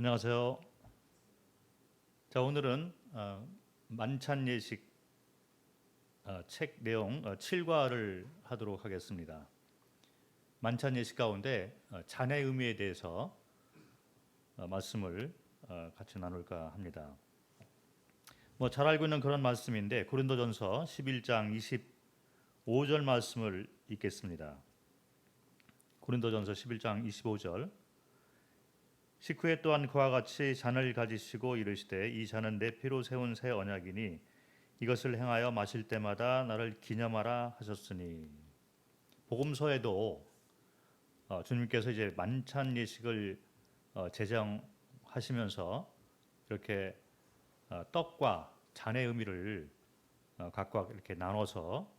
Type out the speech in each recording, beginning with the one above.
안녕하세요. 자, 오늘은 만찬 예식 책 내용 7과를 하도록 하겠습니다. 만찬 예식 가운데 잔의 의미에 대해서 말씀을 같이 나눌까 합니다. 잘 알고 있는 그런 말씀인데 고린도전서 11장 25절 말씀을 읽겠습니다. 고린도전서 11장 25절. 식후에 또한 그와 같이 잔을 가지시고 이르시되 이 잔은 내 피로 세운 새 언약이니 이것을 행하여 마실 때마다 나를 기념하라 하셨으니. 복음서에도 주님께서 이제 만찬 예식을 제정하시면서 이렇게 떡과 잔의 의미를 각각 이렇게 나눠서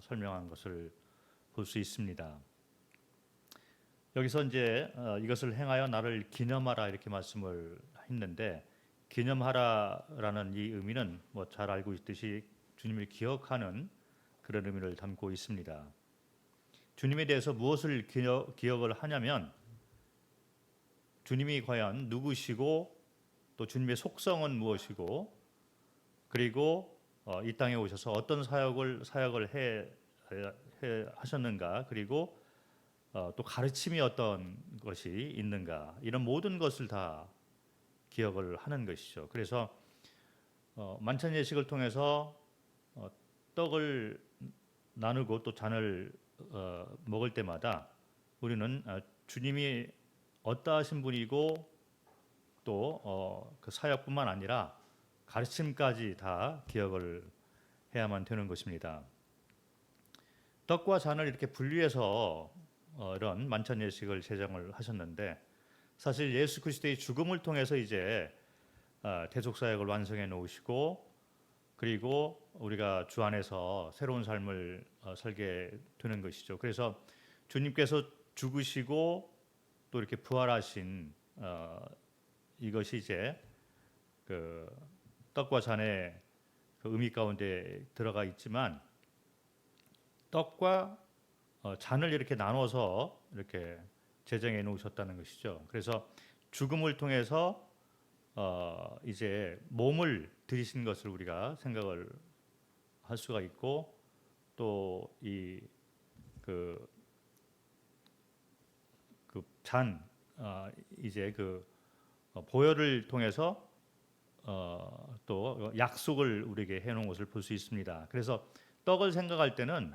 설명한 것을 볼 수 있습니다. 여기서 이제 이것을 행하여 나를 기념하라 이렇게 말씀을 했는데, 기념하라라는 이 의미는 잘 알고 있듯이 주님을 기억하는 그런 의미를 담고 있습니다. 주님에 대해서 무엇을 기억을 하냐면 주님이 과연 누구시고 또 주님의 속성은 무엇이고, 그리고 이 땅에 오셔서 어떤 사역을 해 하셨는가, 그리고 또 가르침이 어떤 것이 있는가, 이런 모든 것을 다 기억을 하는 것이죠. 그래서 만찬 예식을 통해서 떡을 나누고 또 잔을 먹을 때마다 우리는 주님이 어떠하신 분이고 또 그 사역뿐만 아니라 가르침까지 다 기억을 해야만 되는 것입니다. 떡과 잔을 이렇게 분리해서 이런 만찬 예식을 제정을 하셨는데, 사실 예수 그리스도의 죽음을 통해서 이제 대속 사역을 완성해 놓으시고, 그리고 우리가 주 안에서 새로운 삶을 살게 되는 것이죠. 그래서 주님께서 죽으시고 또 이렇게 부활하신 이것이 이제 그 떡과 잔의 그 의미 가운데 들어가 있지만, 떡과 잔을 이렇게 나눠서 이렇게 제정해 놓으셨다는 것이죠. 그래서 죽음을 통해서 이제 몸을 들이신 것을 우리가 생각을 할 수가 있고, 또 이 그 잔 이제 그 보혈을 통해서 또 약속을 우리에게 해놓은 것을 볼 수 있습니다. 그래서 떡을 생각할 때는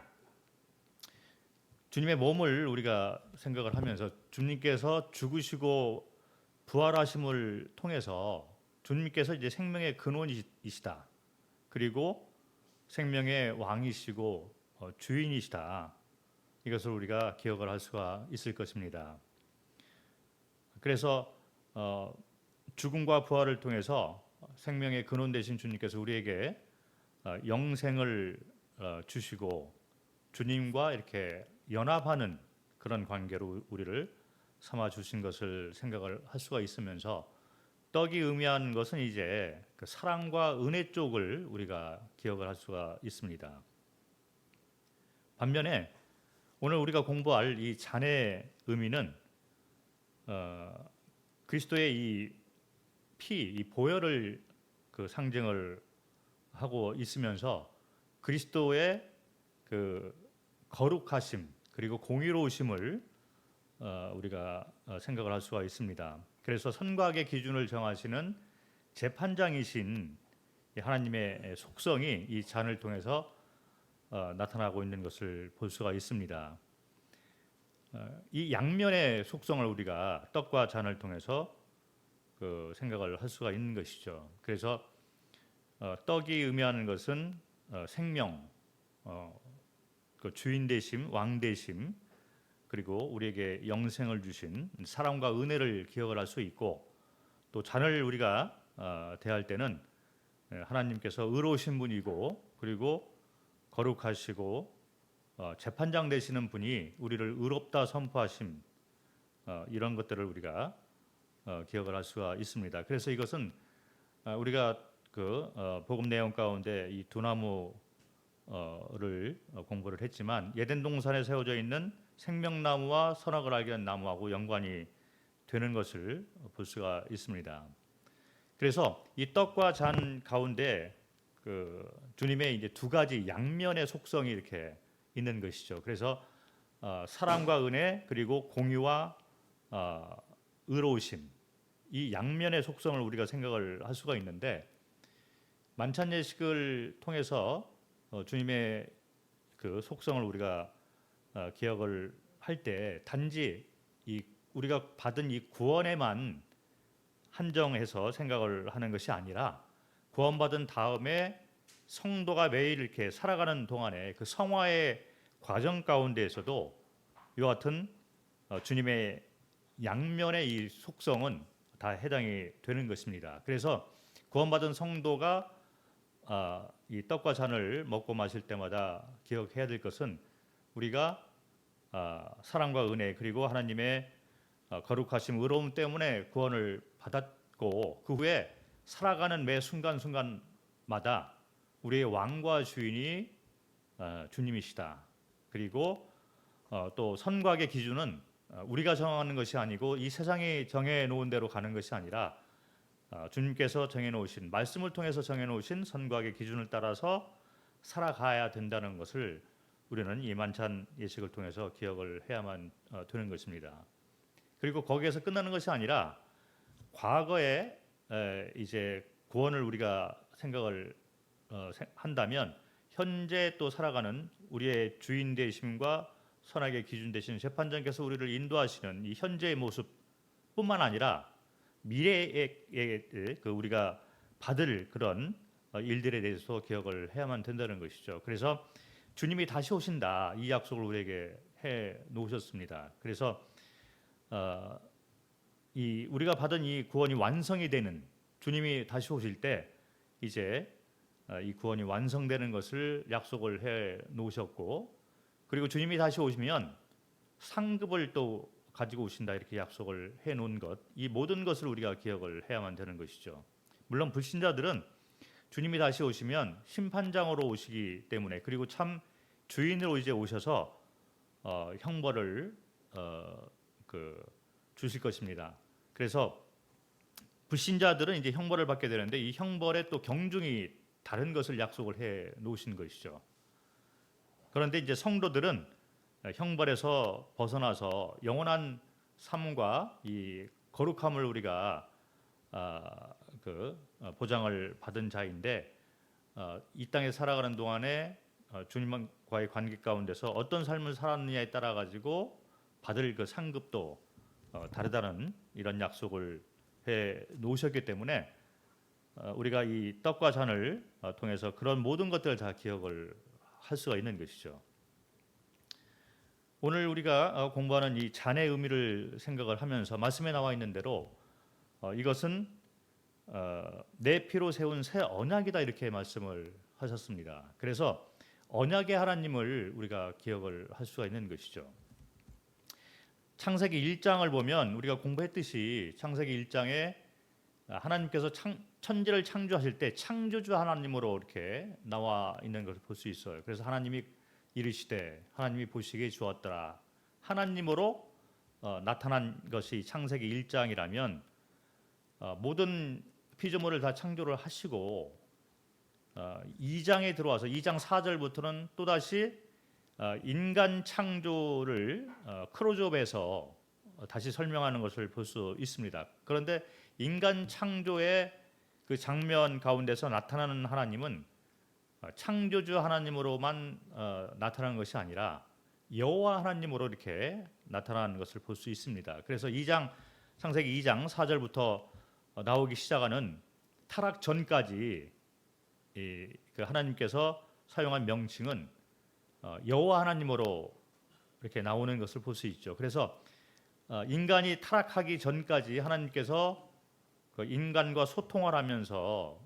주님의 몸을 우리가 생각을 하면서 주님께서 죽으시고 부활하심을 통해서 주님께서 이제 생명의 근원이시다, 그리고 생명의 왕이시고 주인이시다, 이것을 우리가 기억을 할 수가 있을 것입니다. 그래서 죽음과 부활을 통해서 생명의 근원 되신 주님께서 우리에게 영생을 주시고 주님과 이렇게 연합하는 그런 관계로 우리를 삼아 주신 것을 생각을 할 수가 있으면서, 떡이 의미하는 것은 이제 그 사랑과 은혜 쪽을 우리가 기억을 할 수가 있습니다. 반면에 오늘 우리가 공부할 이 잔의 의미는 그리스도의 이 피, 이 보혈을 그 상징을 하고 있으면서 그리스도의 그 거룩하심 그리고 공의로우심을 우리가 생각을 할 수가 있습니다. 그래서 선과악의 기준을 정하시는 재판장이신 하나님의 속성이 이 잔을 통해서 나타나고 있는 것을 볼 수가 있습니다. 이 양면의 속성을 우리가 떡과 잔을 통해서 그 생각을 할 수가 있는 것이죠. 그래서 떡이 의미하는 것은 생명, 그 주인 되심, 왕 되심, 그리고 우리에게 영생을 주신 사랑과 은혜를 기억을 할 수 있고, 또 잔을 우리가 대할 때는 하나님께서 의로우신 분이고, 그리고 거룩하시고 재판장 되시는 분이 우리를 의롭다 선포하심, 이런 것들을 우리가 기억을 할 수가 있습니다. 그래서 이것은 우리가 그 복음 내용 가운데 이 두 나무를 공부를 했지만, 예덴 동산에 세워져 있는 생명나무와 선악을 알게 한 나무하고 연관이 되는 것을 볼 수가 있습니다. 그래서 이 떡과 잔 가운데 주님의 이제 두 가지 양면의 속성이 이렇게 있는 것이죠. 그래서 사랑과 은혜 그리고 공유와 의로우심, 이 양면의 속성을 우리가 생각을 할 수가 있는데, 만찬 예식을 통해서 주님의 그 속성을 우리가 기억을 할 때 단지 우리가 받은 이 구원에만 한정해서 생각을 하는 것이 아니라, 구원받은 다음에 성도가 매일 이렇게 살아가는 동안에 그 성화의 과정 가운데에서도 이와 같은 주님의 양면의 이 속성은 다 해당이 되는 것입니다. 그래서 구원받은 성도가 이 떡과 잔을 먹고 마실 때마다 기억해야 될 것은, 우리가 사랑과 은혜 그리고 하나님의 거룩하심, 의로움 때문에 구원을 받았고, 그 후에 살아가는 매 순간순간마다 우리의 왕과 주인이 주님이시다. 그리고 또 선곽의 기준은 우리가 정하는 것이 아니고 이 세상이 정해놓은 대로 가는 것이 아니라 주님께서 정해놓으신, 말씀을 통해서 정해놓으신 선곽의 기준을 따라서 살아가야 된다는 것을 우리는 이 만찬 예식을 통해서 기억을 해야만 되는 것입니다. 그리고 거기에서 끝나는 것이 아니라, 과거에 이제 구원을 우리가 생각을 한다면, 현재 또 살아가는 우리의 주인 되심과 선악의 기준 되신 재판장께서 우리를 인도하시는 이 현재의 모습뿐만 아니라 미래에 우리가 받을 그런 일들에 대해서 기억을 해야만 된다는 것이죠. 그래서 주님이 다시 오신다, 이 약속을 우리에게 해 놓으셨습니다. 그래서 우리가 받은 이 구원이 완성이 되는, 주님이 다시 오실 때 이제 이 구원이 완성되는 것을 약속을 해 놓으셨고, 그리고 주님이 다시 오시면 상급을 또 가지고 오신다, 이렇게 약속을 해 놓은 것, 이 모든 것을 우리가 기억을 해야만 되는 것이죠. 물론 불신자들은 주님이 다시 오시면 심판장으로 오시기 때문에, 그리고 참 주인으로 이제 오셔서 형벌을 주실 것입니다. 그래서 불신자들은 이제 형벌을 받게 되는데, 이 형벌의 또 경중이 다른 것을 약속을 해 놓으신 것이죠. 그런데 이제 성도들은 형벌에서 벗어나서 영원한 삶과 이 거룩함을 우리가 보장을 받은 자인데, 이 땅에 살아가는 동안에 주님과의 관계 가운데서 어떤 삶을 살았느냐에 따라 가지고 받을 그 상급도 다르다는 이런 약속을 해 놓으셨기 때문에, 우리가 이 떡과 잔을 통해서 그런 모든 것들을 다 기억을 할 수가 있는 것이죠. 오늘 우리가 공부하는 이 잔의 의미를 생각을 하면서, 말씀에 나와 있는 대로 이것은 내 피로 세운 새 언약이다, 이렇게 말씀을 하셨습니다. 그래서 언약의 하나님을 우리가 기억을 할 수가 있는 것이죠. 창세기 1장을 보면 우리가 공부했듯이, 창세기 1장에 하나님께서 천지를 창조하실 때 창조주 하나님으로 이렇게 나와 있는 것을 볼 수 있어요. 그래서 하나님이 이르시되 하나님이 보시기에 좋았더라, 하나님으로 나타난 것이 창세기 1장이라면, 모든 피조물을 다 창조를 하시고 2장에 들어와서 2장 4절부터는 또다시 인간 창조를 크로즈업해서 다시 설명하는 것을 볼 수 있습니다. 그런데 인간 창조의 그 장면 가운데서 나타나는 하나님은 창조주 하나님으로만 나타나는 것이 아니라 여호와 하나님으로 이렇게 나타나는 것을 볼 수 있습니다. 그래서 창세기 2장 4절부터 나오기 시작하는 타락 전까지 그 하나님께서 사용한 명칭은 여호와 하나님으로 이렇게 나오는 것을 볼 수 있죠. 그래서 인간이 타락하기 전까지 하나님께서 그 인간과 소통을 하면서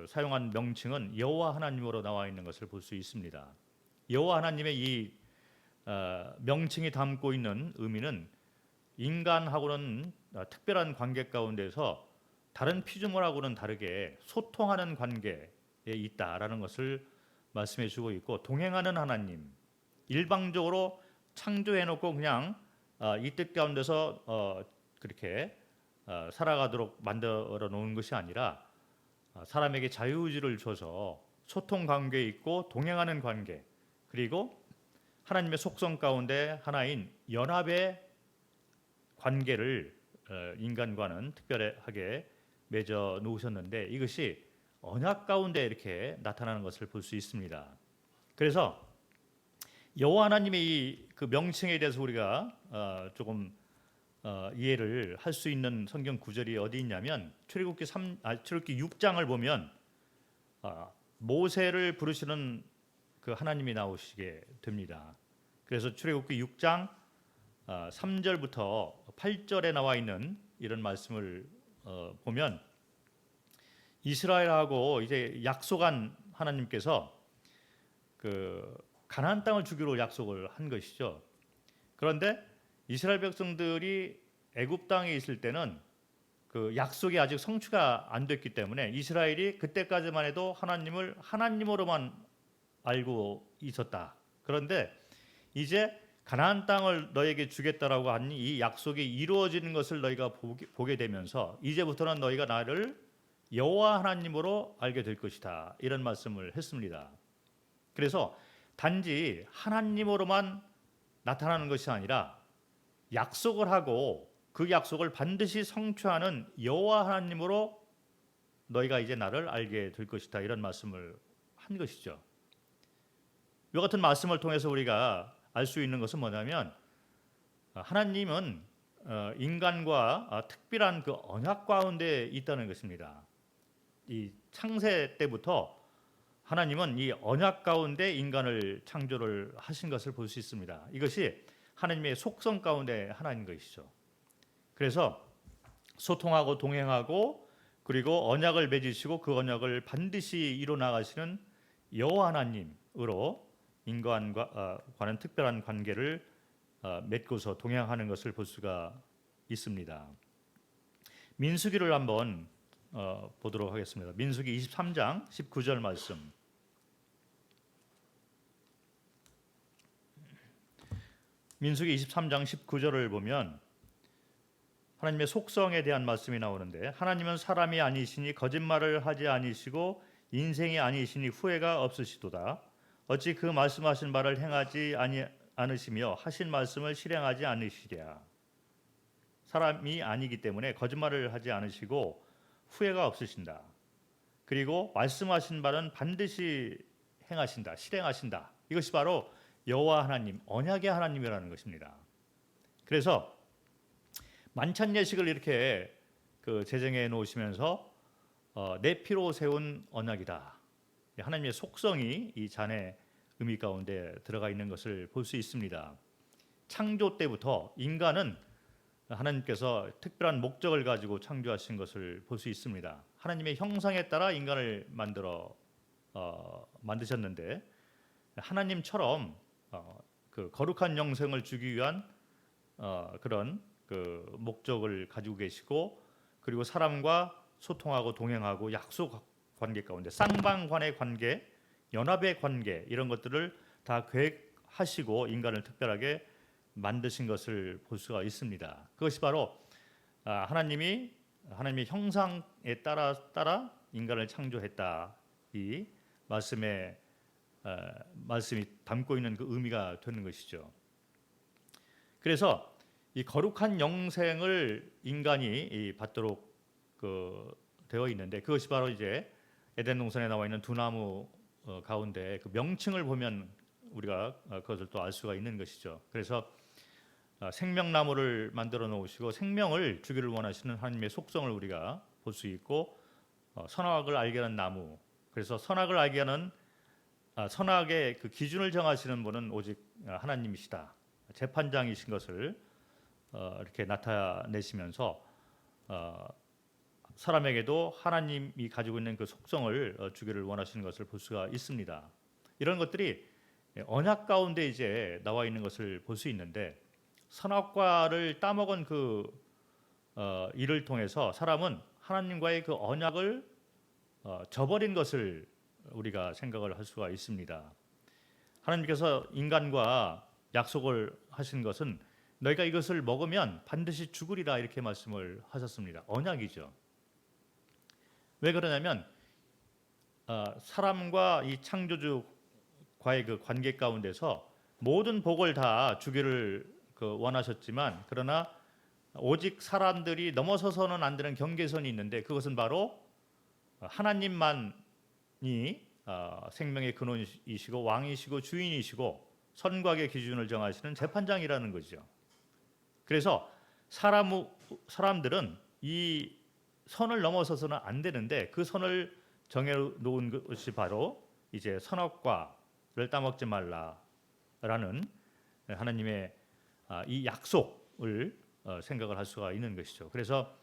사용한 명칭은 여호와 하나님으로 나와 있는 것을 볼 수 있습니다. 여호와 하나님의 이 명칭이 담고 있는 의미는, 인간하고는 특별한 관계 가운데서 다른 피조물하고는 다르게 소통하는 관계에 있다라는 것을 말씀해 주고 있고, 동행하는 하나님, 일방적으로 창조해놓고 그냥 이 뜻 가운데서 그렇게 살아가도록 만들어 놓은 것이 아니라 사람에게 자유의지를 줘서 소통 관계에 있고 동행하는 관계, 그리고 하나님의 속성 가운데 하나인 연합의 관계를 인간과는 특별하게 맺어 놓으셨는데, 이것이 언약 가운데 이렇게 나타나는 것을 볼 수 있습니다. 그래서 여호와 하나님의 이 그 명칭에 대해서 우리가 조금 이해를 할 수 있는 성경 구절이 어디 있냐면 출애굽기 6장을 보면 모세를 부르시는 그 하나님이 나오시게 됩니다. 그래서 출애굽기 6장 3절부터 8절에 나와 있는 이런 말씀을 보면 이스라엘하고 이제 약속한 하나님께서 그 가나안 땅을 주기로 약속을 한 것이죠. 그런데 이스라엘 백성들이 애굽 땅에 있을 때는 그 약속이 아직 성취가 안 됐기 때문에 이스라엘이 그때까지만 해도 하나님을 하나님으로만 알고 있었다. 그런데 이제 가나안 땅을 너에게 주겠다라고 하니 이 약속이 이루어지는 것을 너희가 보게 되면서 이제부터는 너희가 나를 여호와 하나님으로 알게 될 것이다. 이런 말씀을 했습니다. 그래서 단지 하나님으로만 나타나는 것이 아니라 약속을 하고 그 약속을 반드시 성취하는 여호와 하나님으로 너희가 이제 나를 알게 될 것이다. 이런 말씀을 한 것이죠. 이 같은 말씀을 통해서 우리가 알 수 있는 것은 뭐냐면 하나님은 인간과 특별한 그 언약 가운데 있다는 것입니다. 이 창세 때부터 하나님은 이 언약 가운데 인간을 창조를 하신 것을 볼 수 있습니다. 이것이 하나님의 속성 가운데 하나인 것이죠. 그래서 소통하고 동행하고 그리고 언약을 맺으시고 그 언약을 반드시 이뤄 나가시는 여호와 하나님으로 인간과는 특별한 관계를 맺고서 동행하는 것을 볼 수가 있습니다. 민수기를 한번 보도록 하겠습니다. 민수기 23장 19절 말씀. 민수기 23장 19절을 보면 하나님의 속성에 대한 말씀이 나오는데, 하나님은 사람이 아니시니 거짓말을 하지 아니시고 인생이 아니시니 후회가 없으시도다. 어찌 그 말씀하신 바를 행하지 않으시며 하신 말씀을 실행하지 않으시랴. 사람이 아니기 때문에 거짓말을 하지 않으시고 후회가 없으신다. 그리고 말씀하신 바는 반드시 행하신다, 실행하신다. 이것이 바로 여호와 하나님, 언약의 하나님이라는 것입니다. 그래서 만찬 예식을 이렇게 제정해 놓으시면서 내 피로 세운 언약이다. 하나님의 속성이 이 잔의 의미 가운데 들어가 있는 것을 볼 수 있습니다. 창조 때부터 인간은 하나님께서 특별한 목적을 가지고 창조하신 것을 볼 수 있습니다. 하나님의 형상에 따라 인간을 만드셨는데 하나님처럼 그 거룩한 영생을 주기 위한 그런 그 목적을 가지고 계시고, 그리고 사람과 소통하고 동행하고 약속 관계 가운데 쌍방간의 관계, 연합의 관계, 이런 것들을 다 계획하시고 인간을 특별하게 만드신 것을 볼 수가 있습니다. 그것이 바로 하나님의 형상에 따라 인간을 창조했다. 이 말씀이 담고 있는 그 의미가 되는 것이죠. 그래서 이 거룩한 영생을 인간이 받도록 되어 있는데, 그것이 바로 이제 에덴 동산에 나와 있는 두 나무 가운데 그 명칭을 보면 우리가 그것을 또 알 수가 있는 것이죠. 그래서 생명나무를 만들어 놓으시고 생명을 주기를 원하시는 하나님의 속성을 우리가 볼 수 있고, 선악을 알게 하는 나무. 그래서 선악을 알게 하는 선악의 그 기준을 정하시는 분은 오직 하나님이시다. 재판장이신 것을 이렇게 나타내시면서 사람에게도 하나님이 가지고 있는 그 속성을 주기를 원하시는 것을 볼 수가 있습니다. 이런 것들이 언약 가운데 이제 나와 있는 것을 볼 수 있는데, 선악과를 따먹은 그 일을 통해서 사람은 하나님과의 그 언약을 저버린 것을 우리가 생각을 할 수가 있습니다. 하나님께서 인간과 약속을 하신 것은 너희가 이것을 먹으면 반드시 죽으리라 이렇게 말씀을 하셨습니다. 언약이죠. 왜 그러냐면 사람과 이 창조주과의 그 관계 가운데서 모든 복을 다 주기를 원하셨지만 그러나 오직 사람들이 넘어서서는 안 되는 경계선이 있는데 그것은 바로 하나님만이 생명의 근원이시고 왕이시고 주인이시고 선과의 기준을 정하시는 재판장이라는 거죠. 그래서 사람들은 이 선을 넘어서서는 안 되는데 그 선을 정해놓은 것이 바로 이제 선악과를 따먹지 말라라는 하나님의 이 약속을 생각을 할 수가 있는 것이죠. 그래서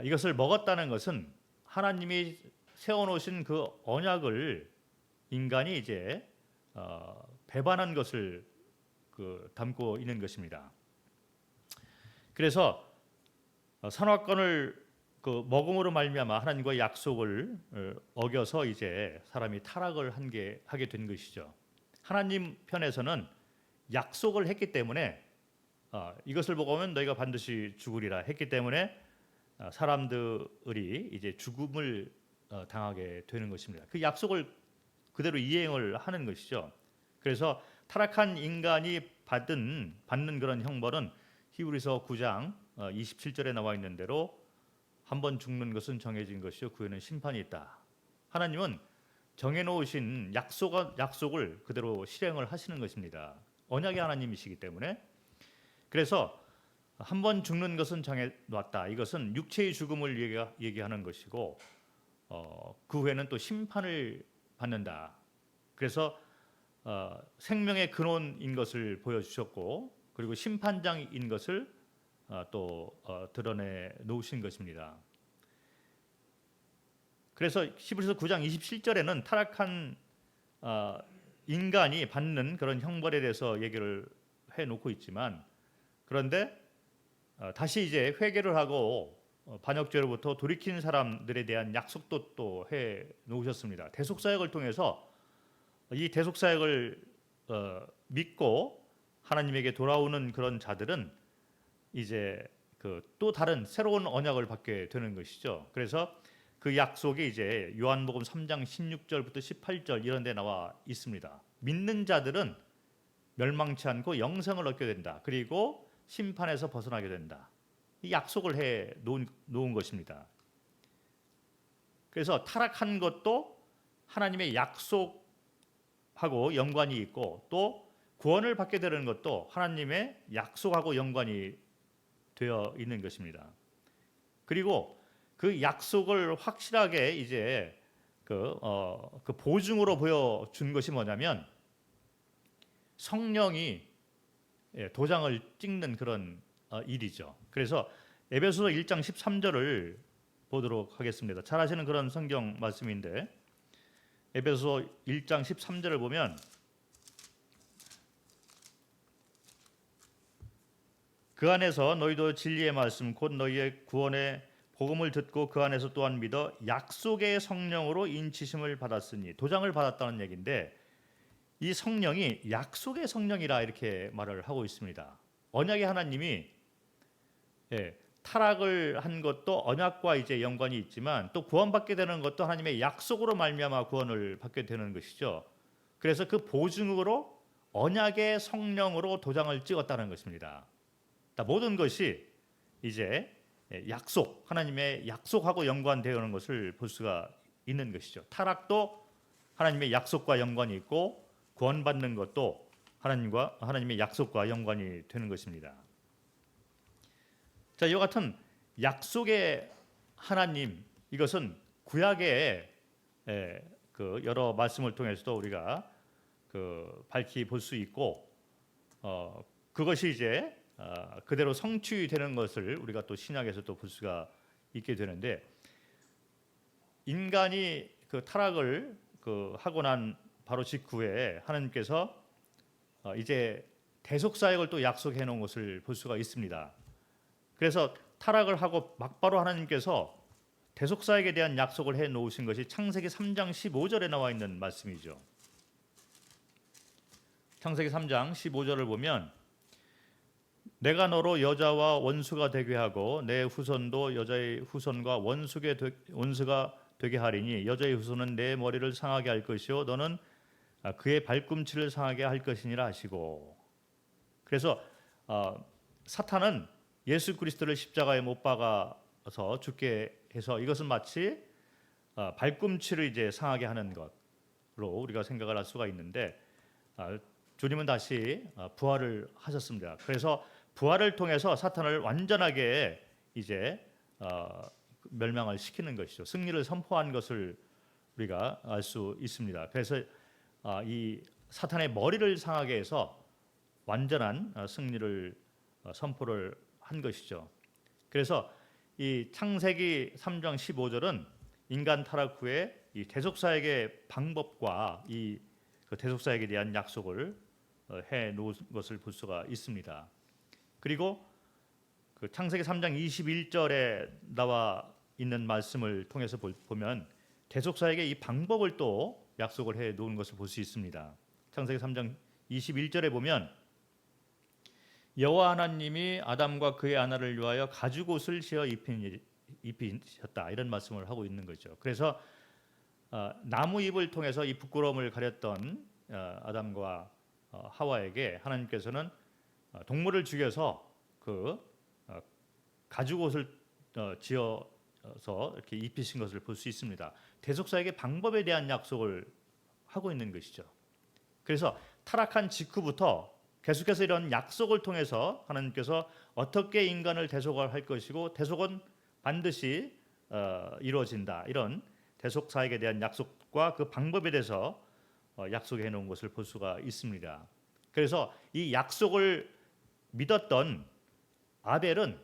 이것을 먹었다는 것은 하나님이 세워놓으신 그 언약을 인간이 이제 배반한 것을 담고 있는 것입니다. 그래서 선악과를 먹음으로 말미암아 하나님과의 약속을 어겨서 이제 사람이 타락을 하게 된 것이죠. 하나님 편에서는 약속을 했기 때문에 이것을 먹으면 너희가 반드시 죽으리라 했기 때문에 사람들이 이제 죽음을 당하게 되는 것입니다. 그 약속을 그대로 이행을 하는 것이죠. 그래서 타락한 인간이 받는 그런 형벌은 히브리서 9장 27절에 나와 있는 대로 한 번 죽는 것은 정해진 것이요 그 후에는 심판이 있다. 하나님은 정해놓으신 약속을 그대로 실행을 하시는 것입니다. 언약의 하나님이시기 때문에. 그래서 한 번 죽는 것은 정해놨다. 이것은 육체의 죽음을 얘기하는 것이고 그 후에는 또 심판을 받는다. 그래서 생명의 근원인 것을 보여주셨고 그리고 심판장인 것을 또 드러내 놓으신 것입니다. 그래서 히브리서 9장 27절에는 타락한 인간이 받는 그런 형벌에 대해서 얘기를 해놓고 있지만 그런데 다시 이제 회개를 하고 반역죄로부터 돌이킨 사람들에 대한 약속도 또 해 놓으셨습니다. 대속사역을 통해서 이 대속사역을 믿고 하나님에게 돌아오는 그런 자들은 이제 또 다른 새로운 언약을 받게 되는 것이죠. 그래서 그 약속이 이제 요한복음 3장 16절부터 18절 이런 데 나와 있습니다. 믿는 자들은 멸망치 않고 영생을 얻게 된다. 그리고 심판에서 벗어나게 된다. 이 약속을 해 놓은 것입니다. 그래서 타락한 것도 하나님의 약속하고 연관이 있고 또 구원을 받게 되는 것도 하나님의 약속하고 연관이 되어 있는 것입니다. 그리고 그 약속을 확실하게 이제 그 보증으로 보여준 것이 뭐냐면 성령이 도장을 찍는 그런 일이죠. 그래서 에베소서 1장 13절을 보도록 하겠습니다. 잘 아시는 그런 성경 말씀인데 에베소서 1장 13절을 보면 그 안에서 너희도 진리의 말씀 곧 너희의 구원의 복음을 듣고 그 안에서 또한 믿어 약속의 성령으로 인치심을 받았으니 도장을 받았다는 얘기인데 이 성령이 약속의 성령이라 이렇게 말을 하고 있습니다. 언약의 하나님이 타락을 한 것도 언약과 이제 연관이 있지만 또 구원받게 되는 것도 하나님의 약속으로 말미암아 구원을 받게 되는 것이죠. 그래서 그 보증으로 언약의 성령으로 도장을 찍었다는 것입니다. 모든 것이 이제 하나님의 약속하고 연관되어 있는 것을 볼 수가 있는 것이죠. 타락도 하나님의 약속과 연관이 있고 구원받는 것도 하나님의 약속과 연관이 되는 것입니다. 자, 이와 같은 약속의 하나님 이것은 구약의 여러 말씀을 통해서도 우리가 밝히 볼 수 있고 그것이 이제 그대로 성취되는 것을 우리가 또 신약에서도 볼 수가 있게 되는데 인간이 타락을 하고 난 바로 직후에 하나님께서 이제 대속 사역을 또 약속해 놓은 것을 볼 수가 있습니다. 그래서 타락을 하고 막바로 하나님께서 대속 사역에 대한 약속을 해 놓으신 것이 창세기 3장 15절에 나와 있는 말씀이죠. 창세기 3장 15절을 보면 내가 너로 여자와 원수가 되게 하고 내 후손도 여자의 후손과 원수가 되게 하리니 여자의 후손은 내 머리를 상하게 할 것이요 너는 그의 발꿈치를 상하게 할 것이니라 하시고. 그래서 사탄은 예수 그리스도를 십자가에 못 박아서 죽게 해서 이것은 마치 발꿈치를 이제 상하게 하는 것으로 우리가 생각을 할 수가 있는데, 주님은 다시 부활을 하셨습니다. 그래서 부활을 통해서 사탄을 완전하게 이제 멸망을 시키는 것이죠. 승리를 선포한 것을 우리가 알 수 있습니다. 그래서 이 사탄의 머리를 상하게 해서 완전한 승리를 선포를 한 것이죠. 그래서 이 창세기 3장 15절은 인간 타락 후에 이 대속사에게 방법과 그 대속사에게 대한 약속을 해 놓은 것을 볼 수가 있습니다. 그리고 그 창세기 3장 21절에 나와 있는 말씀을 통해서 보면 대속사에게 이 방법을 또 약속을 해 놓은 것을 볼 수 있습니다. 창세기 3장 21절에 보면 여호와 하나님이 아담과 그의 아내를 위하여 가죽옷을 지어 입히셨다, 이런 말씀을 하고 있는 거죠. 그래서 나무 잎을 통해서 이 부끄러움을 가렸던 아담과 하와에게 하나님께서는 동물을 죽여서 그 가죽옷을 지어서 이렇게 입히신 것을 볼 수 있습니다. 대속사에게 방법에 대한 약속을 하고 있는 것이죠. 그래서 타락한 직후부터 계속해서 이런 약속을 통해서 하나님께서 어떻게 인간을 대속할 것이고 대속은 반드시 이루어진다, 이런 대속사에게 대한 약속과 그 방법에 대해서 약속해 놓은 것을 볼 수가 있습니다. 그래서 이 약속을 믿었던 아벨은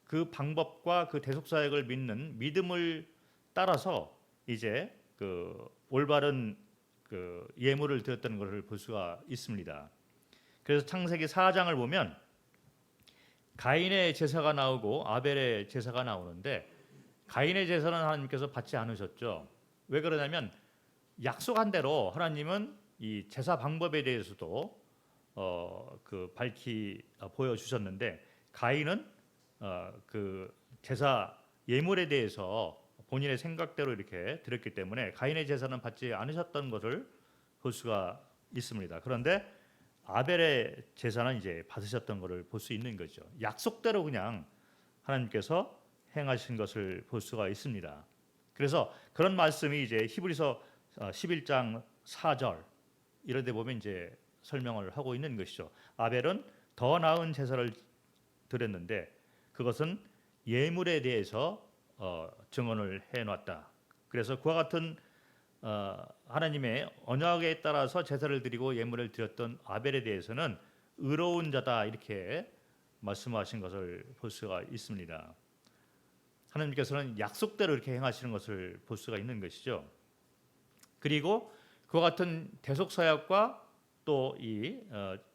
그 방법과 그 대속사역을 믿는 믿음을 따라서 이제 그 올바른 그 예물을 드렸다는 것을 볼 수가 있습니다. 그래서 창세기 4장을 보면 가인의 제사가 나오고 아벨의 제사가 나오는데 가인의 제사는 하나님께서 받지 않으셨죠. 왜 그러냐면 약속한 대로 하나님은 이 제사 방법에 대해서도 그 밝히 보여주셨는데 가인은 그 제사 예물에 대해서 본인의 생각대로 이렇게 드렸기 때문에 가인의 제사는 받지 않으셨던 것을 볼 수가 있습니다. 그런데 아벨의 제사는 이제 받으셨던 것을 볼 수 있는 거죠. 약속대로 그냥 하나님께서 행하신 것을 볼 수가 있습니다. 그래서 그런 말씀이 이제 히브리서 11장 4절 이런 데 보면 이제 설명을 하고 있는 것이죠. 아벨은 더 나은 제사를 드렸는데 그것은 예물에 대해서 증언을 해놨다. 그래서 그와 같은 하나님의 언약에 따라서 제사를 드리고 예물을 드렸던 아벨에 대해서는 의로운 자다, 이렇게 말씀하신 것을 볼 수가 있습니다. 하나님께서는 약속대로 이렇게 행하시는 것을 볼 수가 있는 것이죠. 그리고 그와 같은 대속사역과 또 이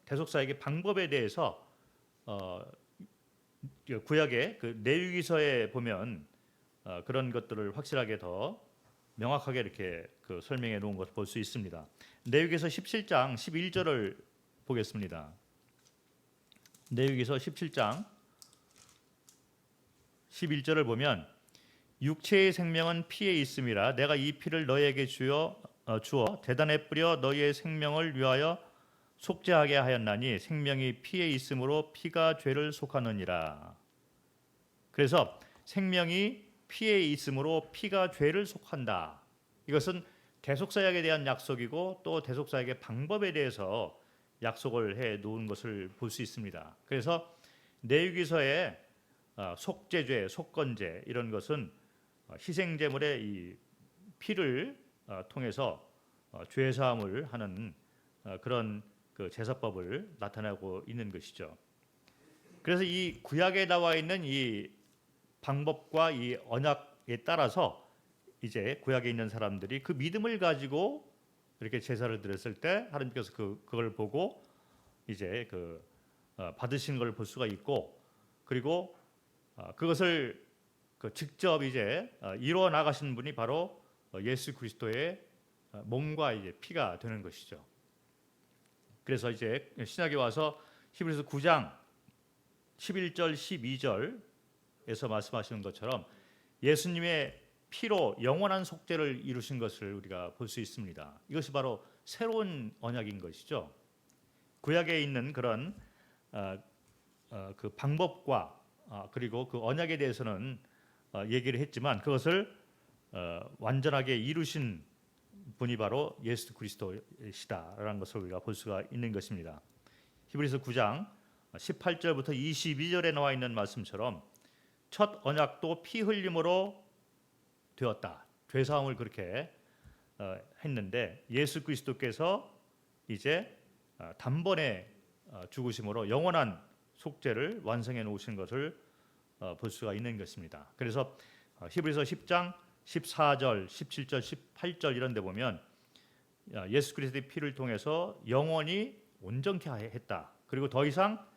대속사역의 방법에 대해서 구약의 그 레위기서에 보면 그런 것들을 확실하게 더 명확하게 이렇게 그 설명해 놓은 것을 볼 수 있습니다. 레위기서 17장 11절을 보겠습니다. 레위기서 17장 11절을 보면 육체의 생명은 피에 있음이라 내가 이 피를 너희에게 주어 대단에 뿌려 너희의 생명을 위하여 속죄하게 하였나니 생명이 피에 있으므로 피가 죄를 속하느니라. 그래서 생명이 피에 있으므로 피가 죄를 속한다. 이것은 대속사역에 대한 약속이고 또 대속사역의 방법에 대해서 약속을 해 놓은 것을 볼 수 있습니다. 그래서 레위기서의 속죄죄, 속건죄 이런 것은 희생제물의 이 피를 통해서 죄 사함을 하는 그런 그 제사법을 나타내고 있는 것이죠. 그래서 이 구약에 나와 있는 이 방법과 이 언약에 따라서 이제 구약에 있는 사람들이 그 믿음을 가지고 이렇게 제사를 드렸을 때 하나님께서 그걸 보고 이제 받으신 걸 볼 수가 있고, 그리고 그것을 직접 이제 이루어 나가신 분이 바로 예수 그리스도의 몸과 이제 피가 되는 것이죠. 그래서 이제 신약에 와서 히브리서 9장 11절 12절에서 말씀하시는 것처럼 예수님의 피로 영원한 속죄를 이루신 것을 우리가 볼 수 있습니다. 이것이 바로 새로운 언약인 것이죠. 구약에 있는 그런 그 방법과 그리고 그 언약에 대해서는 얘기를 했지만 그것을 완전하게 이루신 분이 바로 예수 그리스도이시다라는 것을 우리가 볼 수가 있는 것입니다. 히브리서 9장 18절부터 22절에 나와 있는 말씀처럼 첫 언약도 피 흘림으로 되었다. 죄사함을 그렇게 했는데 예수 그리스도께서 이제 단번에 죽으심으로 영원한 속죄를 완성해 놓으신 것을 볼 수가 있는 것입니다. 그래서 히브리서 10장 14절, 17절, 18절 이런 데 보면 예수 그리스도의 피를 통해서 영원히 온전케 했다. 그리고 더 이상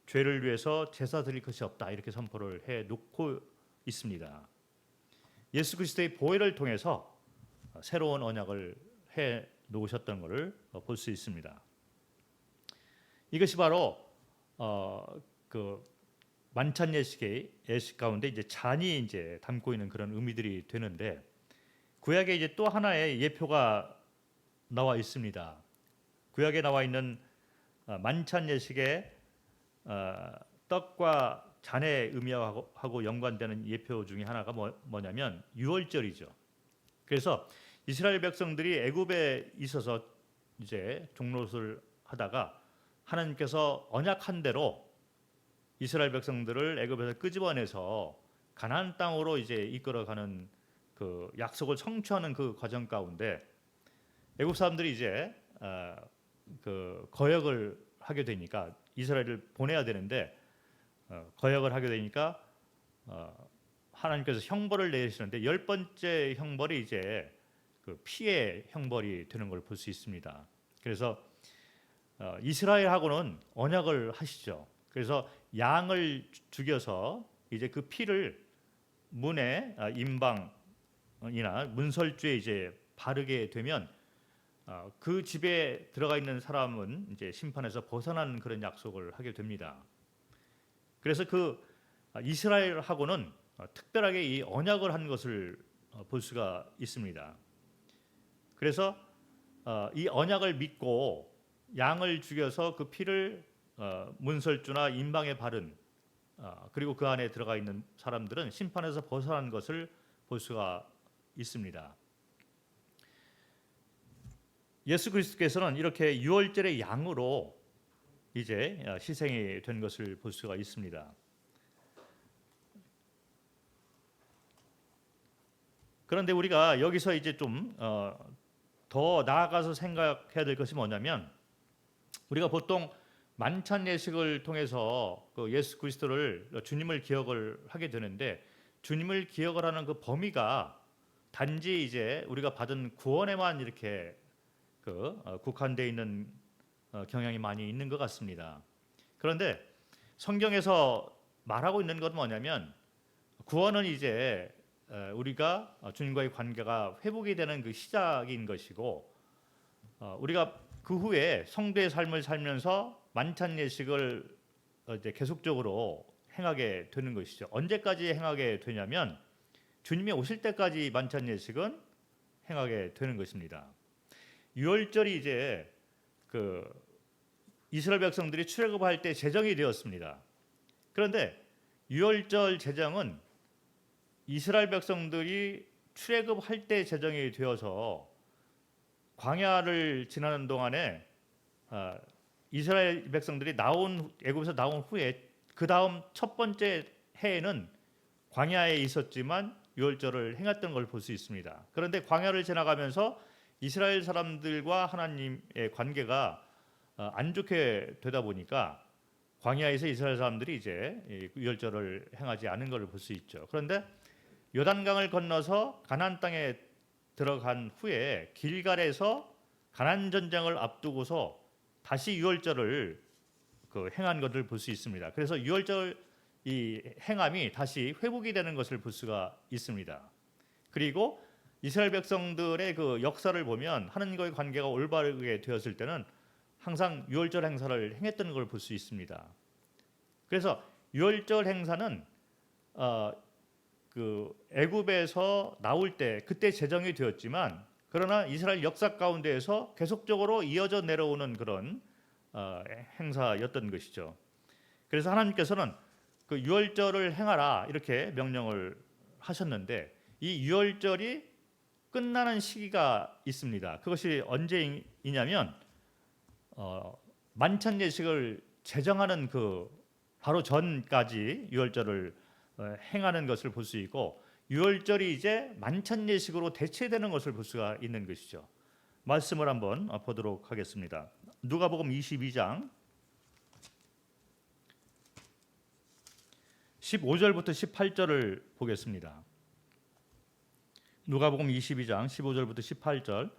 죄를 위해서 제사 드릴 것이 없다. 이렇게 선포를 해 놓고 있습니다. 예수 그리스도의 보혈을 통해서 새로운 언약을 해 놓으셨던 것을 볼 수 있습니다. 이것이 바로 그 만찬 예식의 예식 가운데 이제 잔이 이제 담고 있는 그런 의미들이 되는데 구약에 이제 또 하나의 예표가 나와 있습니다. 구약에 나와 있는 만찬 예식의 떡과 잔의 의미하고 연관되는 예표 중에 하나가 뭐냐면 유월절이죠. 그래서 이스라엘 백성들이 애굽에 있어서 이제 종노릇을 하다가 하나님께서 언약한 대로 이스라엘 백성들을 애굽에서 끄집어내서 가나안 땅으로 이제 이끌어가는 그 약속을 성취하는 그 과정 가운데 애굽 사람들이 이제 그 거역을 하게 되니까 이스라엘을 보내야 되는데 거역을 하게 되니까 하나님께서 형벌을 내리시는데 10번째 형벌이 이제 그 피의 형벌이 되는 걸 볼 수 있습니다. 그래서 이스라엘하고는 언약을 하시죠. 그래서 양을 죽여서 이제 그 피를 문에 임방이나 문설주에 이제 바르게 되면 그 집에 들어가 있는 사람은 이제 심판에서 벗어나는 그런 약속을 하게 됩니다. 그래서 그 이스라엘하고는 특별하게 이 언약을 한 것을 볼 수가 있습니다. 그래서 이 언약을 믿고 양을 죽여서 그 피를 문설주나 임방에 바른 그리고 그 안에 들어가 있는 사람들은 심판에서 벗어난 것을 볼 수가 있습니다. 예수 그리스도께서는 이렇게 유월절의 양으로 이제 희생이 된 것을 볼 수가 있습니다. 그런데 우리가 여기서 이제 좀 더 나아가서 생각해야 될 것이 뭐냐면 우리가 보통 만찬 예식을 통해서 그 예수 그리스도를 주님을 기억을 하게 되는데 주님을 기억을 하는 그 범위가 단지 이제 우리가 받은 구원에만 이렇게 국한되어 있는 경향이 많이 있는 것 같습니다. 그런데 성경에서 말하고 있는 것은 뭐냐면 구원은 이제 우리가 주님과의 관계가 회복이 되는 그 시작인 것이고 우리가 그 후에 성도의 삶을 살면서 만찬 예식을 이제 계속적으로 행하게 되는 것이죠. 언제까지 행하게 되냐면 주님이 오실 때까지 만찬 예식은 행하게 되는 것입니다. 유월절이 이제 그 이스라엘 백성들이 출애굽할 때 제정이 되었습니다. 그런데 유월절 제정은 이스라엘 백성들이 출애굽할 때 제정이 되어서 광야를 지나는 동안에 이스라엘 백성들이 애굽에서 나온 후에 그 다음 첫 번째 해에는 광야에 있었지만 유월절을 행했던 걸 볼 수 있습니다. 그런데 광야를 지나가면서 이스라엘 사람들과 하나님의 관계가 안 좋게 되다 보니까 광야에서 이스라엘 사람들이 이제 유월절을 행하지 않은 걸 볼 수 있죠. 그런데 요단강을 건너서 가나안 땅에 들어간 후에 길갈에서 가나안 전쟁을 앞두고서 다시 유월절을 행한 것을 볼 수 있습니다. 그래서 유월절 이 행함이 다시 회복이 되는 것을 볼 수가 있습니다. 그리고 이스라엘 백성들의 그 역사를 보면 하나님과의 관계가 올바르게 되었을 때는 항상 유월절 행사를 행했던 걸 볼 수 있습니다. 그래서 유월절 행사는 그 애굽에서 나올 때 그때 제정이 되었지만 그러나 이스라엘 역사 가운데에서 계속적으로 이어져 내려오는 그런 행사였던 것이죠. 그래서 하나님께서는 그 유월절을 행하라 이렇게 명령을 하셨는데 이 유월절이 끝나는 시기가 있습니다. 그것이 언제이냐면 만찬 예식을 제정하는 그 바로 전까지 유월절을 행하는 것을 볼 수 있고 유월절이 이제 만찬 예식으로 대체되는 것을 볼 수가 있는 것이죠. 말씀을 한번 보도록 하겠습니다. 누가복음 22장 15절부터 18절을 보겠습니다. 누가복음 22장 15절부터 18절.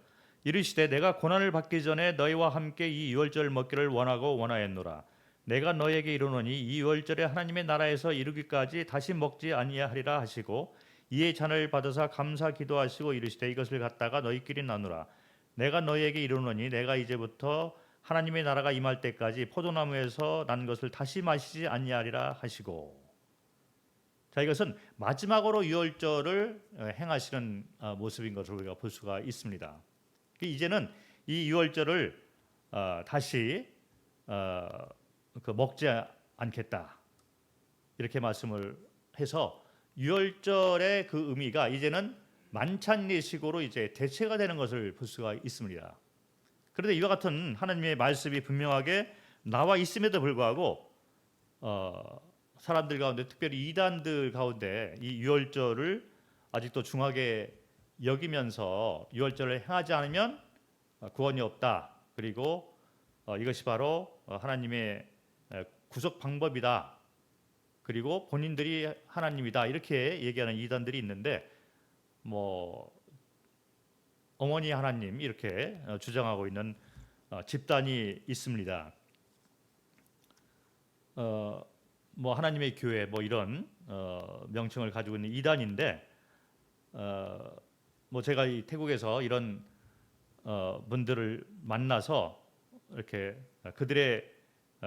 이르시되 내가 고난을 받기 전에 너희와 함께 이 유월절 먹기를 원하고 원하였노라. 내가 너희에게 이르노니 이 유월절에 하나님의 나라에서 이르기까지 다시 먹지 아니하리라 하시고 이에 잔을 받으사 감사 기도하시고 이르시되 이것을 갖다가 너희끼리 나누라. 내가 너희에게 이르노니 내가 이제부터 하나님의 나라가 임할 때까지 포도나무에서 난 것을 다시 마시지 아니하리라 하시고. 자, 이것은 마지막으로 유월절을 행하시는 모습인 것을 우리가 볼 수가 있습니다. 이제는 이 유월절을 다시 먹지 않겠다 이렇게 말씀을 해서 유월절의 그 의미가 이제는 만찬 예식으로 이제 대체가 되는 것을 볼 수가 있습니다. 그런데 이와 같은 하나님의 말씀이 분명하게 나와 있음에도 불구하고 사람들 가운데 특별히 이단들 가운데 이 유월절을 아직도 중하게 여기면서 유월절을 행하지 않으면 구원이 없다. 그리고 이것이 바로 하나님의 구속 방법이다. 그리고 본인들이 하나님이다. 이렇게 얘기하는 이단들이 있는데 어머니 하나님 이렇게 주장하고 있는 집단이 있습니다. 하나님의 교회 이런 명칭을 가지고 있는 이단인데 제가 이 태국에서 이런 분들을 만나서 이렇게 그들의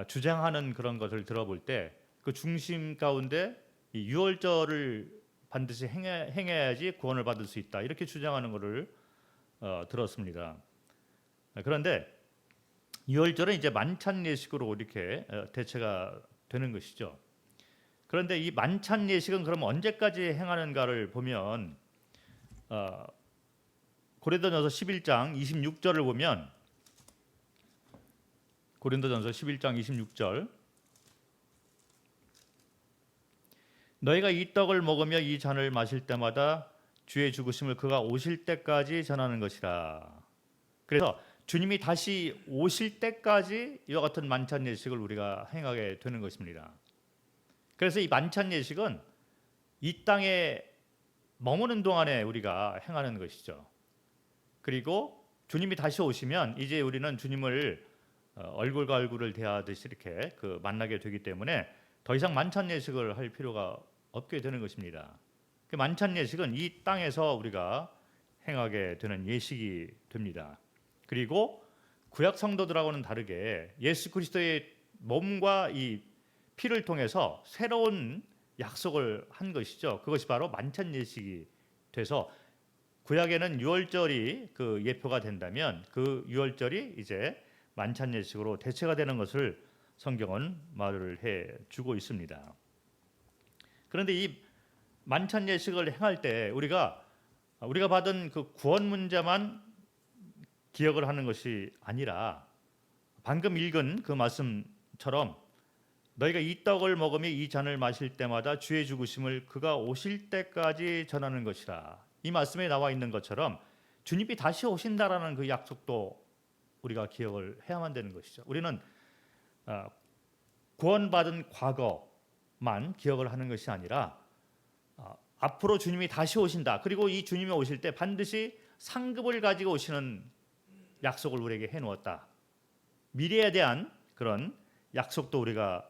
주장하는 그런 것을 들어볼 때 그 중심 가운데 이 유월절을 반드시 행해야지 구원을 받을 수 있다 이렇게 주장하는 것을 들었습니다. 그런데 유월절은 이제 만찬 예식으로 이렇게 대체가 되는 것이죠. 그런데 이 만찬 예식은 그럼 언제까지 행하는가를 보면 고린도전서 11장 26절을 보면 고린도전서 11장 26절 너희가 이 떡을 먹으며 이 잔을 마실 때마다 주의 죽으심을 그가 오실 때까지 전하는 것이라. 그래서 주님이 다시 오실 때까지 이와 같은 만찬 예식을 우리가 행하게 되는 것입니다. 그래서 이 만찬 예식은 이 땅에 머무는 동안에 우리가 행하는 것이죠. 그리고 주님이 다시 오시면 이제 우리는 주님을 얼굴과 얼굴을 대하듯이 이렇게 만나게 되기 때문에 더 이상 만찬 예식을 할 필요가 없게 되는 것입니다. 그 만찬 예식은 이 땅에서 우리가 행하게 되는 예식이 됩니다. 그리고 구약 성도들하고는 다르게 예수 그리스도의 몸과 이 피를 통해서 새로운 약속을 한 것이죠. 그것이 바로 만찬 예식이 돼서 구약에는 유월절이 그 예표가 된다면 그 유월절이 이제 만찬 예식으로 대체가 되는 것을 성경은 말을 해 주고 있습니다. 그런데 이 만찬 예식을 행할 때 우리가 받은 그 구원 문제만 기억을 하는 것이 아니라 방금 읽은 그 말씀처럼 너희가 이 떡을 먹으며 이 잔을 마실 때마다 주의 죽으심을 그가 오실 때까지 전하는 것이라. 이 말씀에 나와 있는 것처럼 주님이 다시 오신다라는 그 약속도 우리가 기억을 해야만 되는 것이죠. 우리는 구원받은 과거만 기억을 하는 것이 아니라 앞으로 주님이 다시 오신다. 그리고 이 주님이 오실 때 반드시 상급을 가지고 오시는 약속을 우리에게 해놓았다. 미래에 대한 그런 약속도 우리가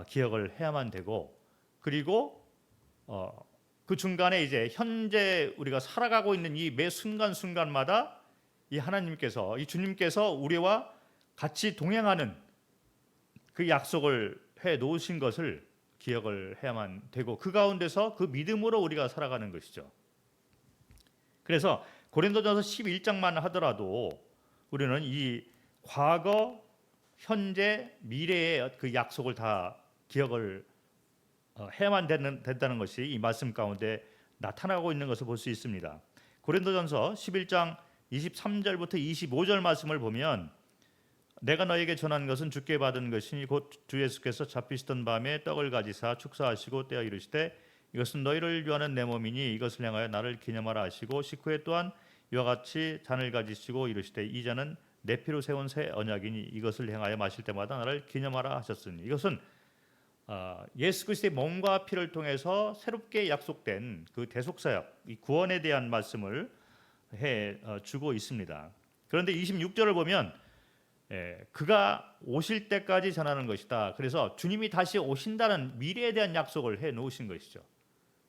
기억을 해야만 되고 그리고 그 중간에 이제 현재 우리가 살아가고 있는 이 매 순간순간마다 이 하나님께서 이 주님께서 우리와 같이 동행하는 그 약속을 해 놓으신 것을 기억을 해야만 되고 그 가운데서 그 믿음으로 우리가 살아가는 것이죠. 그래서 고린도전서 11장만 하더라도 우리는 이 과거, 현재, 미래의 그 약속을 다 기억을 해야만 된다는 것이 이 말씀 가운데 나타나고 있는 것을 볼 수 있습니다. 고린도전서 11장 23절부터 25절 말씀을 보면 내가 너에게 전한 것은 주께 받은 것이니 곧 주 예수께서 잡히시던 밤에 떡을 가지사 축사하시고 떼어 이르시되 이것은 너희를 위하는 내 몸이니 이것을 향하여 나를 기념하라 하시고 식후에 또한 이와 같이 잔을 가지시고 이르시되 이 잔은 내 피로 세운 새 언약이니 이것을 향하여 마실 때마다 나를 기념하라 하셨으니 이것은 예수 그리스도의 몸과 피를 통해서 새롭게 약속된 그 대속사역, 이 구원에 대한 말씀을 해 주고 있습니다. 그런데 26절을 보면 그가 오실 때까지 전하는 것이다. 그래서 주님이 다시 오신다는 미래에 대한 약속을 해 놓으신 것이죠.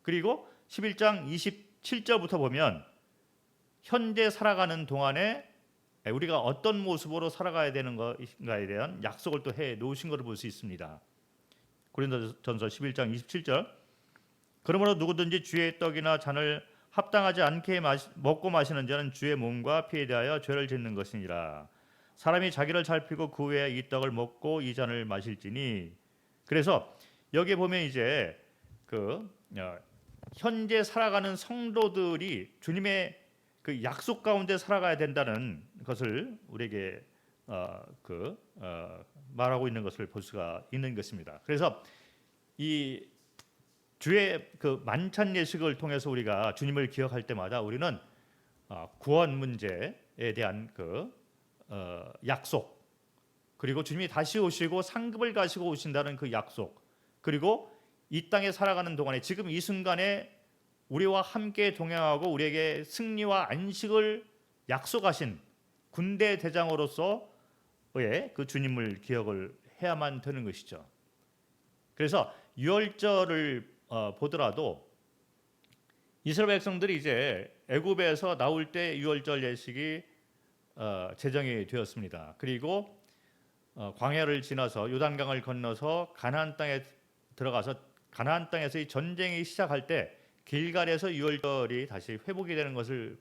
그리고 11장 27절부터 보면 현재 살아가는 동안에 우리가 어떤 모습으로 살아가야 되는 것인가에 대한 약속을 또 해 놓으신 것을 볼 수 있습니다. 고린도전서 11장 27절 그러므로 누구든지 주의 떡이나 잔을 합당하지 않게 먹고 마시는 자는 주의 몸과 피에 대하여 죄를 짓는 것이니라. 사람이 자기를 살피고 그 후에 이 떡을 먹고 이 잔을 마실지니. 그래서 여기 보면 이제 현재 살아가는 성도들이 주님의 그 약속 가운데 살아가야 된다는 것을 우리에게 말하고 있는 것을 볼 수가 있는 것입니다. 그래서 이 주의 그 만찬 예식을 통해서 우리가 주님을 기억할 때마다 우리는 구원 문제에 대한 약속, 그리고 주님이 다시 오시고 상급을 가지고 오신다는 그 약속, 그리고 이 땅에 살아가는 동안에 지금 이 순간에 우리와 함께 동행하고 우리에게 승리와 안식을 약속하신 군대 대장으로서의 그 주님을 기억을 해야만 되는 것이죠. 그래서 유월절을 보더라도 이스라엘 백성들이 이제 애굽에서 나올 때 유월절 예식이 제정이 되었습니다. 그리고 광야를 지나서 요단강을 건너서 가나안 땅에 들어가서 가나안 땅에서 이 전쟁이 시작할 때 길갈에서 유월절이 다시 회복이 되는 것을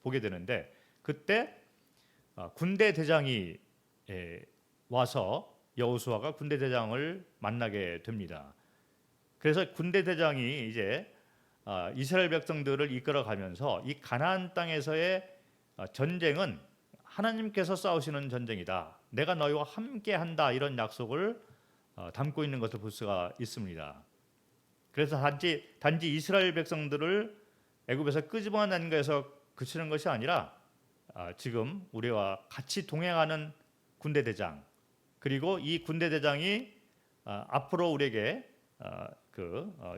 보게 되는데 그때 군대 대장이 와서 여호수아가 군대 대장을 만나게 됩니다. 그래서 군대 대장이 이제 이스라엘 백성들을 이끌어가면서 이 가나안 땅에서의 전쟁은 하나님께서 싸우시는 전쟁이다. 내가 너희와 함께한다. 이런 약속을 담고 있는 것을 볼 수가 있습니다. 그래서 단지 이스라엘 백성들을 애굽에서 끄집어낸 것에서 그치는 것이 아니라 지금 우리와 같이 동행하는 군대 대장, 그리고 이 군대 대장이 앞으로 우리에게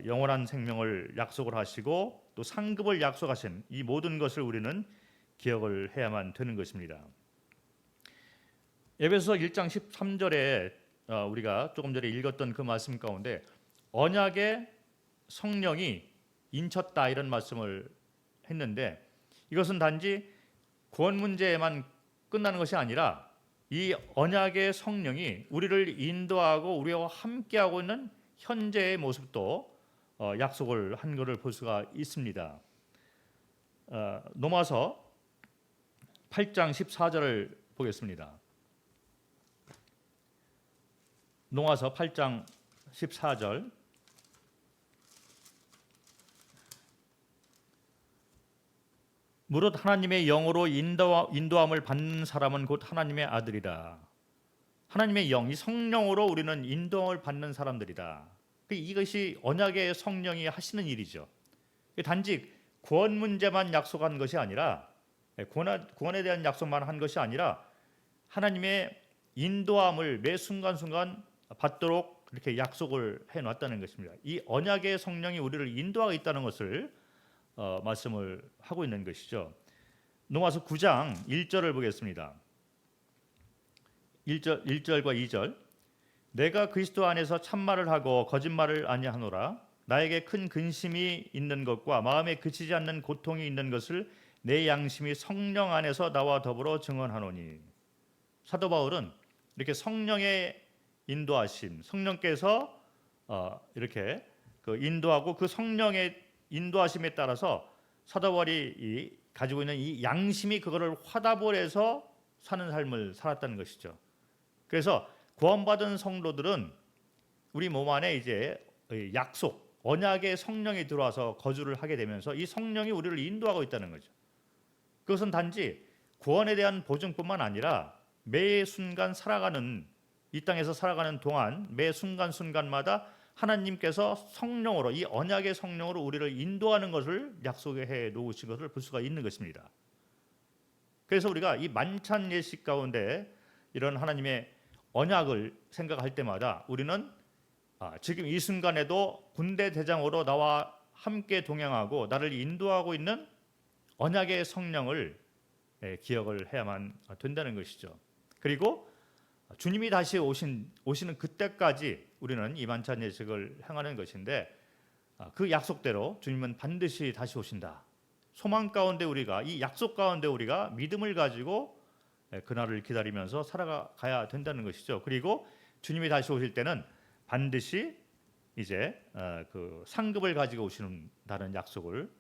영원한 생명을 약속을 하시고 또 상급을 약속하신 이 모든 것을 우리는 기억을 해야만 되는 것입니다. 에베소서 1장 13절에 우리가 조금 전에 읽었던 그 말씀 가운데 언약의 성령이 인쳤다 이런 말씀을 했는데 이것은 단지 구원 문제에만 끝나는 것이 아니라 이 언약의 성령이 우리를 인도하고 우리와 함께하고 있는 현재의 모습도 약속을 한 것을 볼 수가 있습니다. 로마서 8장 14절을 보겠습니다. 로마서 8장 14절 무릇 하나님의 영으로 인도함을 받는 사람은 곧 하나님의 아들이라. 하나님의 영, 이 성령으로 우리는 인도함을 받는 사람들이다. 이것이 언약의 성령이 하시는 일이죠. 단지 구원 문제만 약속한 것이 아니라 구원에 대한 약속만 한 것이 아니라 하나님의 인도함을 매 순간순간 받도록 그렇게 약속을 해놨다는 것입니다. 이 언약의 성령이 우리를 인도하고 있다는 것을 말씀을 하고 있는 것이죠. 로마서 9장 1절을 보겠습니다. 1절과 2절 내가 그리스도 안에서 참말을 하고 거짓말을 아니하노라. 나에게 큰 근심이 있는 것과 마음에 그치지 않는 고통이 있는 것을 내 양심이 성령 안에서 나와 더불어 증언하노니. 사도 바울은 이렇게 성령의 인도하심, 성령께서 이렇게 그 인도하고 그 성령의 인도하심에 따라서 사도 바울이 가지고 있는 이 양심이 그거를 화답을 해서 사는 삶을 살았다는 것이죠. 그래서 구원받은 성도들은 우리 몸 안에 이제 약속, 언약의 성령이 들어와서 거주를 하게 되면서 이 성령이 우리를 인도하고 있다는 거죠. 그것은 단지 구원에 대한 보증뿐만 아니라 매 순간 살아가는 이 땅에서 살아가는 동안 매 순간순간마다 하나님께서 성령으로 이 언약의 성령으로 우리를 인도하는 것을 약속해 놓으신 것을 볼 수가 있는 것입니다. 그래서 우리가 이 만찬 예식 가운데 이런 하나님의 언약을 생각할 때마다 우리는 지금 이 순간에도 군대 대장으로 나와 함께 동행하고 나를 인도하고 있는 언약의 성령을 기억을 해야만 된다는 것이죠. 그리고 주님이 다시 오시는 그때까지 우리는 이 만찬 예식을 행하는 것인데 그 약속대로 주님은 반드시 다시 오신다. 소망 가운데 우리가 이 약속 가운데 우리가 믿음을 가지고 그날을 기다리면서 살아가야 된다는 것이죠. 그리고 주님이 다시 오실 때는 반드시 이제 그 상급을 가지고 오시는다는 약속을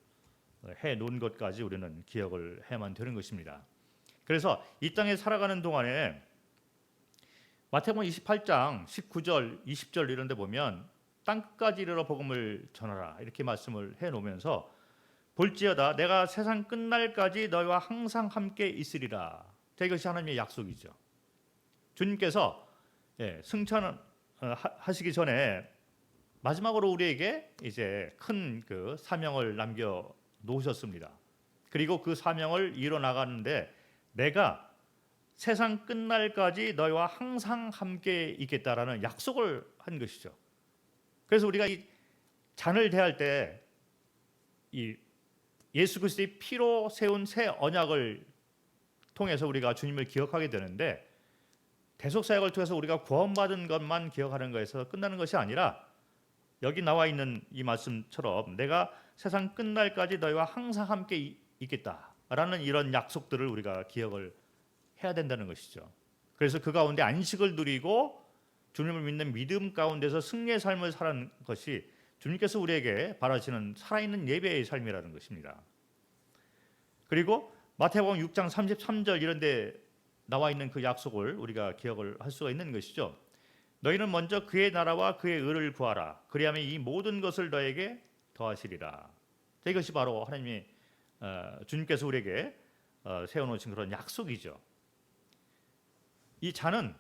해 놓은 것까지 우리는 기억을 해야만 되는 것입니다. 그래서 이 땅에 살아가는 동안에 마태복음 28장 19절, 20절 이런 데 보면 땅끝까지 이르러 복음을 전하라 이렇게 말씀을 해 놓으면서 볼지어다 내가 세상 끝날까지 너희와 항상 함께 있으리라. 이것이 하나님의 약속이죠. 주님께서 승천하시기 전에 마지막으로 우리에게 이제 큰 그 사명을 남겨 놓으셨습니다. 그리고 그 사명을 이뤄 나가는데 내가 세상 끝날까지 너희와 항상 함께 있겠다라는 약속을 한 것이죠. 그래서 우리가 이 잔을 대할 때 이 예수 그리스도의 피로 세운 새 언약을 통해서 우리가 주님을 기억하게 되는데 대속 사역을 통해서 우리가 구원받은 것만 기억하는 것에서 끝나는 것이 아니라 여기 나와 있는 이 말씀처럼 내가 세상 끝날까지 너희와 항상 함께 있겠다라는 이런 약속들을 우리가 기억을 해야 된다는 것이죠. 그래서 그 가운데 안식을 누리고 주님을 믿는 믿음 가운데서 승리의 삶을 사는 것이 주님께서 우리에게 바라시는 살아있는 예배의 삶이라는 것입니다. 그리고 마태복음 6장 33절 이런 데 나와 있는 그 약속을 우리가 기억을 할 수가 있는 것이죠. 너희는 먼저 그의 나라와 그의 의를 구하라. 그리하면 이 모든 것을 너에게 더하시리라. 이것이 바로 하나님이 주님께서 우리에게 세워놓으신 그런 약속이죠. 이 잔은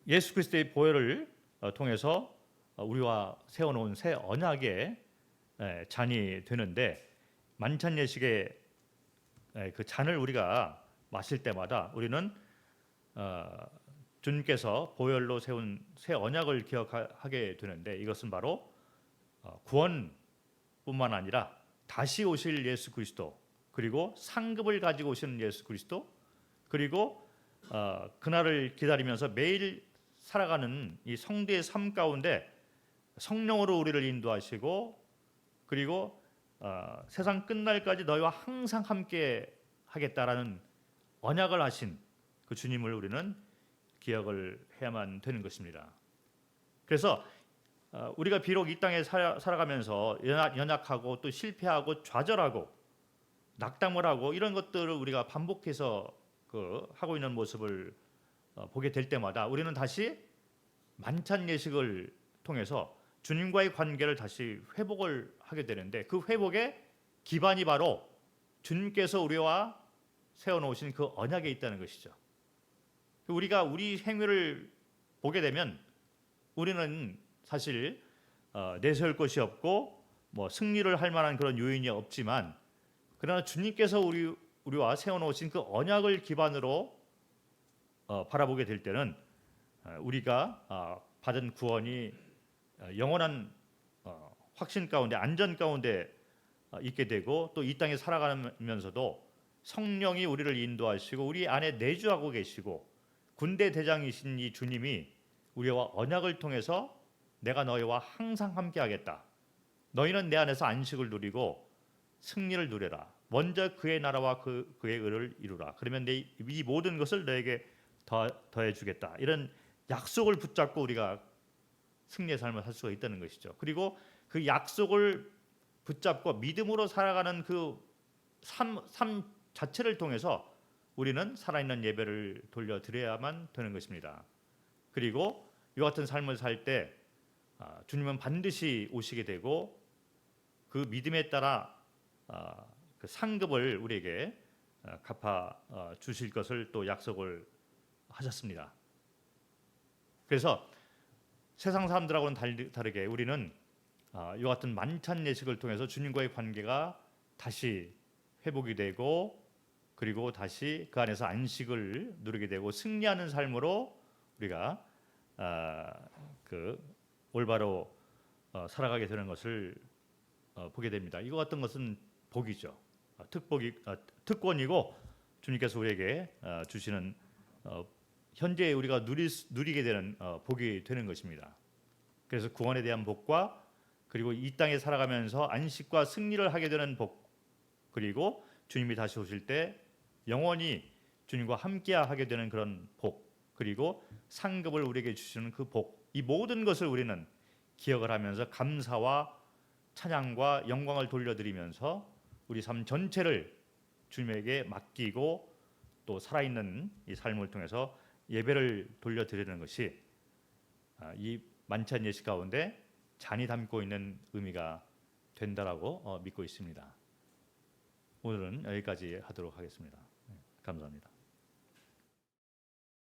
예수 그리스도의 보혈을 통해서 우리와 세워놓은 새 언약의 잔이 되는데 만찬 예식의 그 잔을 우리가 마실 때마다 우리는 주님께서 보혈로 세운 새 언약을 기억하게 되는데 이것은 바로 구원뿐만 아니라 다시 오실 예수 그리스도 그리고 상급을 가지고 오시는 예수 그리스도 그리고 그날을 기다리면서 매일 살아가는 이 성도의 삶 가운데 성령으로 우리를 인도하시고 그리고 세상 끝날까지 너희와 항상 함께 하겠다라는 언약을 하신 그 주님을 우리는 기억을 해야만 되는 것입니다. 그래서 우리가 비록 이 땅에 살아가면서 연약하고 또 실패하고 좌절하고 낙담을 하고 이런 것들을 우리가 반복해서 하고 있는 모습을 보게 될 때마다 우리는 다시 만찬 예식을 통해서 주님과의 관계를 다시 회복을 하게 되는데 그 회복의 기반이 바로 주님께서 우리와 세워놓으신 그 언약에 있다는 것이죠. 우리가 우리 행위를 보게 되면 우리는 사실 내세울 것이 없고 뭐 승리를 할 만한 그런 요인이 없지만 그러나 주님께서 우리와 세워놓으신 그 언약을 기반으로 바라보게 될 때는 우리가 받은 구원이 영원한 확신 가운데 안전 가운데 있게 되고 또 이 땅에 살아가면서도 성령이 우리를 인도하시고 우리 안에 내주하고 계시고 군대 대장이신 이 주님이 우리와 언약을 통해서 내가 너희와 항상 함께하겠다. 너희는 내 안에서 안식을 누리고 승리를 누려라. 먼저 그의 나라와 그의 의를 이루라. 그러면 이 모든 것을 너에게 더해 주겠다. 이런 약속을 붙잡고 우리가 승리의 삶을 살 수가 있다는 것이죠. 그리고 그 약속을 붙잡고 믿음으로 살아가는 그 삶 자체를 통해서 우리는 살아있는 예배를 돌려드려야만 되는 것입니다. 그리고 이와 같은 삶을 살 때 주님은 반드시 오시게 되고 그 믿음에 따라 그 상급을 우리에게 갚아 주실 것을 또 약속을 하셨습니다. 그래서 세상 사람들하고는 다르게 우리는 이와 같은 만찬 예식을 통해서 주님과의 관계가 다시 회복이 되고 그리고 다시 그 안에서 안식을 누리게 되고 승리하는 삶으로 우리가 그 올바로 살아가게 되는 것을 보게 됩니다. 이와 같은 것은 복이죠. 특권이고 주님께서 우리에게 주시는 현재 우리가 누리게 되는 복이 되는 것입니다. 그래서 구원에 대한 복과 그리고 이 땅에 살아가면서 안식과 승리를 하게 되는 복, 그리고 주님이 다시 오실 때 영원히 주님과 함께 하게 되는 그런 복, 그리고 상급을 우리에게 주시는 그 복, 이 모든 것을 우리는 기억을 하면서 감사와 찬양과 영광을 돌려드리면서 우리 삶 전체를 주님에게 맡기고 또 살아있는 이 삶을 통해서 예배를 돌려드리는 것이 이 만찬 예식 가운데 잔이 담고 있는 의미가 된다라고 믿고 있습니다. 오늘은 여기까지 하도록 하겠습니다. 감사합니다.